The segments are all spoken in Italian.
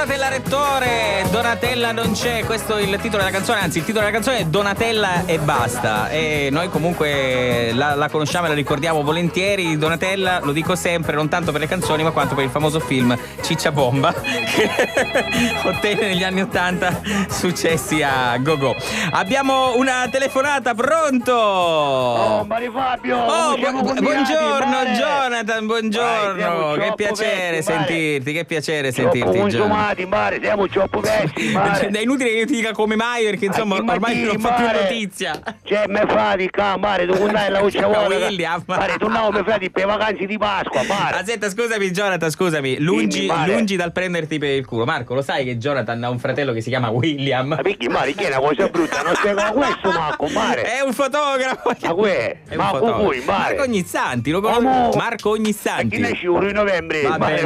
Donatella Rettore, Donatella non c'è, questo è il titolo della canzone, anzi il titolo della canzone è Donatella e basta, e noi comunque la conosciamo e la ricordiamo volentieri. Donatella, lo dico sempre, non tanto per le canzoni ma quanto per il famoso film Ciccia Bomba che ottenne negli anni 80 successi a go-go. Abbiamo una telefonata, pronto? Oh, Mario Fabio! Buongiorno Jonathan, buongiorno, che piacere sentirti, che piacere sentirti. Consumati, mare, siamo troppo vecchi, mare. È inutile che io ti dica come mai, perché insomma ormai non fa più notizia. Cioè, me frati, mare, tu andai la voce William. Mare, tornavo me frati per vacanze di Pasqua, mare. Aspetta, scusami Jonathan, scusami, lungi dal prenderti per il culo. Marco, lo sai che Jonathan ha un fratello che si chiama William? Ma perché, mare, che è una cosa brutta? Non spiego questo, Marco, mare. È un fotografo. Ma è un fotografo. Marco Ognissanti, lo conosco. Marco Ognissanti. Chi nasce 1 novembre? Vabbè,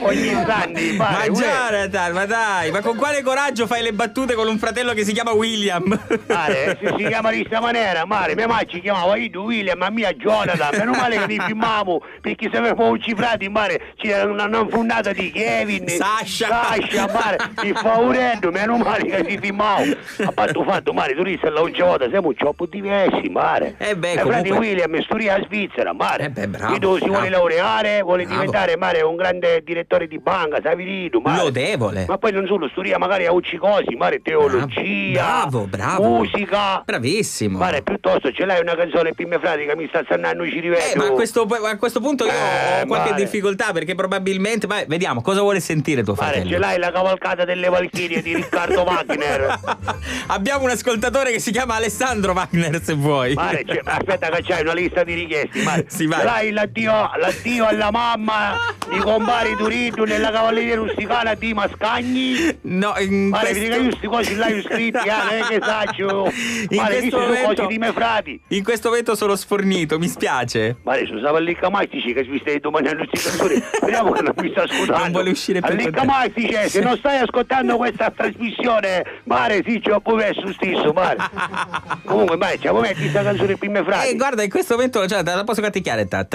Ognissanti, ma Jonathan, ma dai, ma con quale coraggio fai le battute con un fratello che si chiama William? Mare, si chiama di questa maniera, mare, mia mamma ci chiamava Ido William, ma mia Jonathan, meno male che li filmavo, perché se avevo cifrati, mare, c'era una fondata di Kevin, Sasha, mare, il fauretto, meno male che si filmavo. A patto fatto, mare, turisti alla ultima volta, siamo un po' diversi, mare. Comunque... frate William, studia a Svizzera, mare. Bravo. Ido si vuole laureare, vuole diventare, mare, un grande direttore di banca, sai Ido, mare. Lodevole. Ma poi non solo, studia magari a uccicosi, mare, teologia, bravo. musica. Bravissimo. Mare, piuttosto ce l'hai una canzone più frati che mi sta sannando ci rivedo. Ma a questo punto io ho qualche difficoltà, perché probabilmente, vediamo, cosa vuole sentire tuo fratello? Ce l'hai la cavalcata delle Valchirie di Riccardo Wagner. Abbiamo un ascoltatore che si chiama Alessandro Wagner, se vuoi. Mare, aspetta che c'hai una lista di richiesti, mare. Sì, vai. Ce l'hai l'addio alla mamma di compari Turiddu nella cavalleria rusticana di Mascagni? No, mare, vedi che io sti cosi là scritti, non è che saccio. Mare, questi sono cose di me frati. In questo momento sono sfornito, mi spiace. Mare, sono Sallicca Mastici che sviste domani all'usticazione. Speriamo che non mi sta ascoltando. Non vuole uscire più. Allicca Mastici, se non stai ascoltando questa trasmissione, mare, sì, ci ho messo stesso, mare. Comunque, mare, ci metti questa canzone più me frati. Guarda, in questo momento, cioè, la posso canticchiare. Per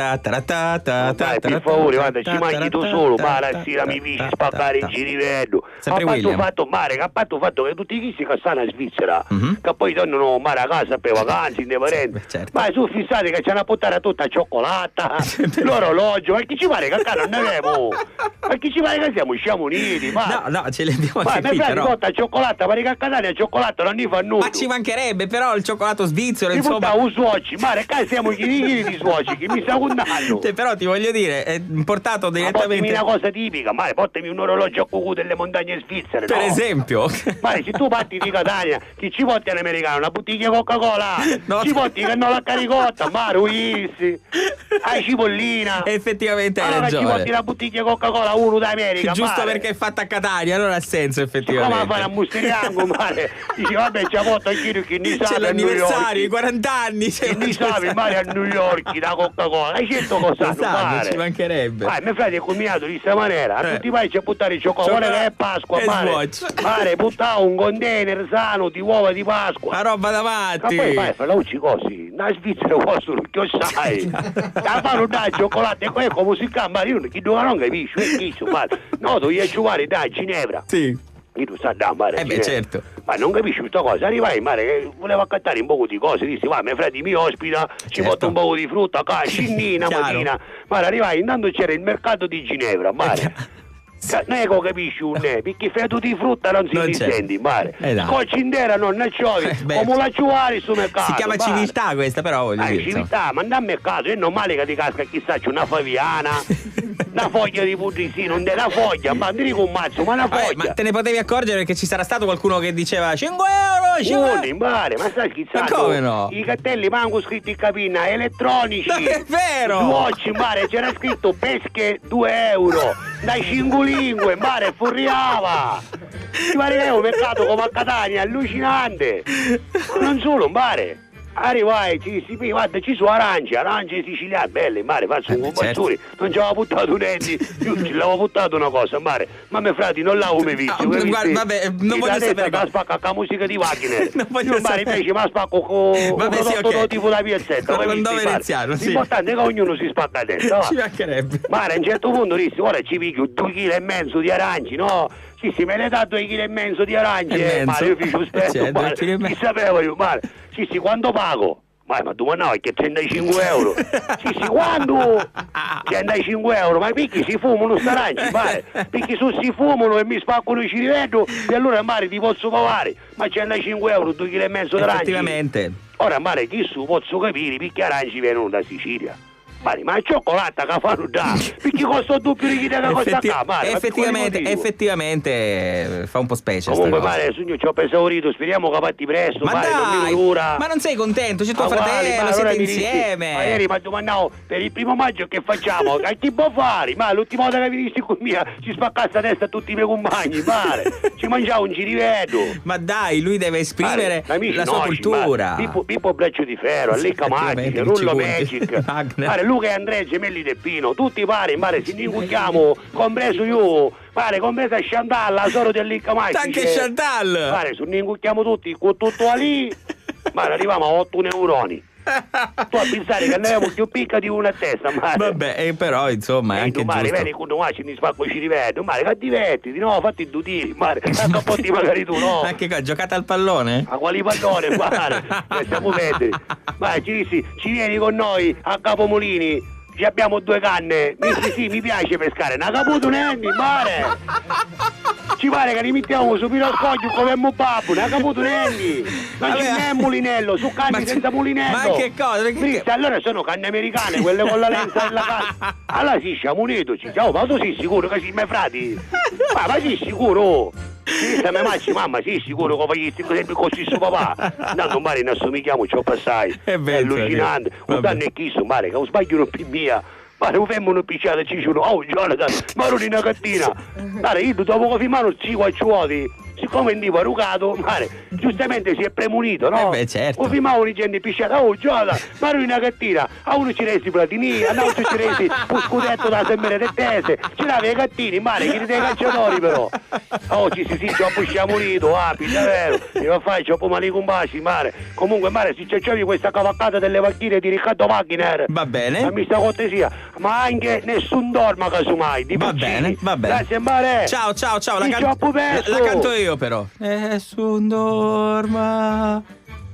favore, guarda, ci manchi tu solo, mare, sì, la mi dici spaccare in girivello. Sempre William. A patto fatto che tutti questi che stanno a Svizzera, che poi tornano mare a casa per vacanze, in parenti. Certo. Ma su fissati che c'è una puttana tutta cioccolata, l'orologio, ma chi ci pare che a casa non ne avevo? Ma chi ci pare che siamo uniti? No, ce li abbiamo anche qui, però. Ma mi cioccolata, pare che a Catania il cioccolato non ne fa nulla. Ma ci mancherebbe, però il cioccolato svizzero, insomma. Un suocci, mare, qua siamo chini di suocci, che mi sta condannando. Però ti voglio dire, è importato direttamente. Ma una cosa tipica, mare, portami un orologio a cucù delle montagne svizzere, per esempio. Mare, se tu parti di Catania, chi ci porti all'americano? Una bottiglia Coca-Cola? No. Ci porti che non la caricotta, mare, uissi, a cipollina. Effettivamente hai ragione. Ci porti la bottiglia Coca-Cola, uno d'America, giusto, mare. perché è fatta a Catania, non ha senso effettivamente. Ma fare a Musteriango, mare. Dici, vabbè, ci ha portato anche chi ne sa. C'è l'anniversario, i 40 anni. Che ne sapi, mare, a New York, la Coca-Cola. Hai scelto cosa mare? Ci mancherebbe. Mio frate è combinato di questa maniera. A tutti i paesi c'è buttare il cioccolato, che è Pasqua, mare. Mare, buttare un container sano di uova di Pasqua. La roba davanti. Ma poi fai la ucci così. Da Svizzera posso non che sai. Da fare un cioccolato e poi come si chiama? Io chi non capisco, è chi mare. No, tu gli giocare da Ginevra. Sì. Io tu sai da mare. Certo. Ma non capisci questa cosa, arrivai mare che voleva accattare un po' di cose, dissi va, mio fratello mi ospita, ci porto un po' di frutta, cinnina, mattina. Mare, arrivai, intanto c'era il mercato di Ginevra, mare. Non è che capisci un ne, perché feto di frutta non si senti, mare. Scocci intera non ne c'ovi, come la ciuari sul mercato. Si chiama civiltà questa, però voglio dire. Civiltà, ma andammi a caso, è normale che ti casca chissà c'è una faviana, una foglia di pudricino, non è una foglia, ma non dico un mazzo, ma una foglia. Ma te ne potevi accorgere perché ci sarà stato qualcuno che diceva 5 euro, 5 euro. Mare, ma stai scherzando? Ma come no? I cartelli manco scritti in cabina, elettronici. Non è vero! Suocci, mare, c'era scritto pesche 2 euro, dai 5 lingue, mare, furriava. Ti pare che è un mercato come a Catania, allucinante. Ma non solo, mare. Arrivai, guarda, ci sono arance siciliane, belle, mare, faccio un combattore, non ci avevo buttato un enti, io ci l'avevo buttato una cosa, mare, ma me frati non l'avevo mai visto. Guarda, vabbè, non voglio sapere che spacca la musica di Wagner. Non voglio sapere. Invece ma spacco con okay. tipo da piazzetta. Con l'ondò veneziano, sì. L'importante è che ognuno si spacca a testa. Ci mancherebbe. Mare, a un certo punto dissi, ora ci picchio 2,5 kg di aranci, no? Sì, me ne dà 2,5 kg di arance, ma io fico spesso, chi sapeva io, mare, sì, quando pago? Ma tu no, è che 35 euro. Sì, quando 35 euro, ma picchi si fumano sta aranci, mare, picchi su si fumano e mi spaccano i cirivello e allora mare ti posso pagare, ma 105 euro, 2,5 kg di aranci. Effettivamente. Ora mare, chi su posso capire, picchi aranci vengono da Sicilia. Ma il cioccolato che fanno da perché costa il doppio di che costa qua, mare, effettivamente fa un po' specie. Comunque mare, io ci ho esaurito, speriamo che fatti presto, ma mare, dai, non ma non sei contento? C'è tuo fratello, siete insieme. Ma ieri mi domandavo per il 1 maggio che facciamo? A chi può fare? Ma l'ultima volta che venissi con mia ci spaccasse la testa a tutti i miei compagni, mare, ci mangiavo un cirivedo. Ma dai, lui deve esprimere la sua cultura. Pippo Braccio di Ferro, Lecca Magica, Rullo Magic, mare, Luca e Andrea Gemelli del Pino, tutti pare, mare, si incucchiamo, compreso io, pare, compresa Chantal, la soro del Lecca Magica. Anche Chantal! Pare, se ne incucchiamo tutti, con tutto lì, mare, arriviamo a 8 neuroni. Tu a pensare che ne abbiamo più picca di una a testa, mare. Vabbè, però insomma è anche mare, giusto. Vedi quando ci ne spacco ci rivedo, mare, che divertiti, no, fatti 2 tiri, mare, anche un po' di magari tu, no. Anche qua, giocate al pallone? A quali pallone, mare, siamo vedere. Mare, ci vieni con noi a Capomolini. Ci abbiamo 2 canne, sì, mi piace pescare, una caputo Nenni, mare! Ci pare che li mettiamo su piroscoglio come un babbo, una caputo Nenni! Non c'è mulinello, su canne senza mulinello! Ma che cosa? Allora sono canne americane, quelle con la lenza della canna! Allora sì, siamo uniti, ma tu sei sicuro che sei miei frati? Ma sei sicuro? Sì, se mi macci mamma, sì, sicuro che facessi sempre così su papà. No, mare, ne assomigliamo, ci ho passai. È allucinante. Un danno è chi su, mare, che non sbaglio non più mia. Mare, un femmo picciata ci sono. Oh, Jonathan, ma non una cattina. Mare, io dopo che firmano 5 acciuoti, siccome è tipo rugato, mare, giustamente si è premunito, no? Certo. O firmavo di gente pisciata, oh, Jonathan, ma non una cattina. A uno ci resti platini, a un altro ci resti un scudetto da semmere del tese. Ce l'avevi i gattini, mare, che dei calciatori però. Oh, sì, ci ho pusciamo unito, piglia vero. Io faccio un po' male con baci, mare. Comunque, mare, se c'avevi questa cavalcata delle macchine di Riccardo Wagner. Va bene. Ma mi sta cortesia. Ma anche nessun dorma casomai. Va bene. Grazie, mare. Ciao. La canto io però. Nessun dorma.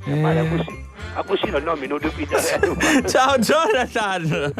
Mare, così. A così non mi non dubitare. Ciao Jonathan.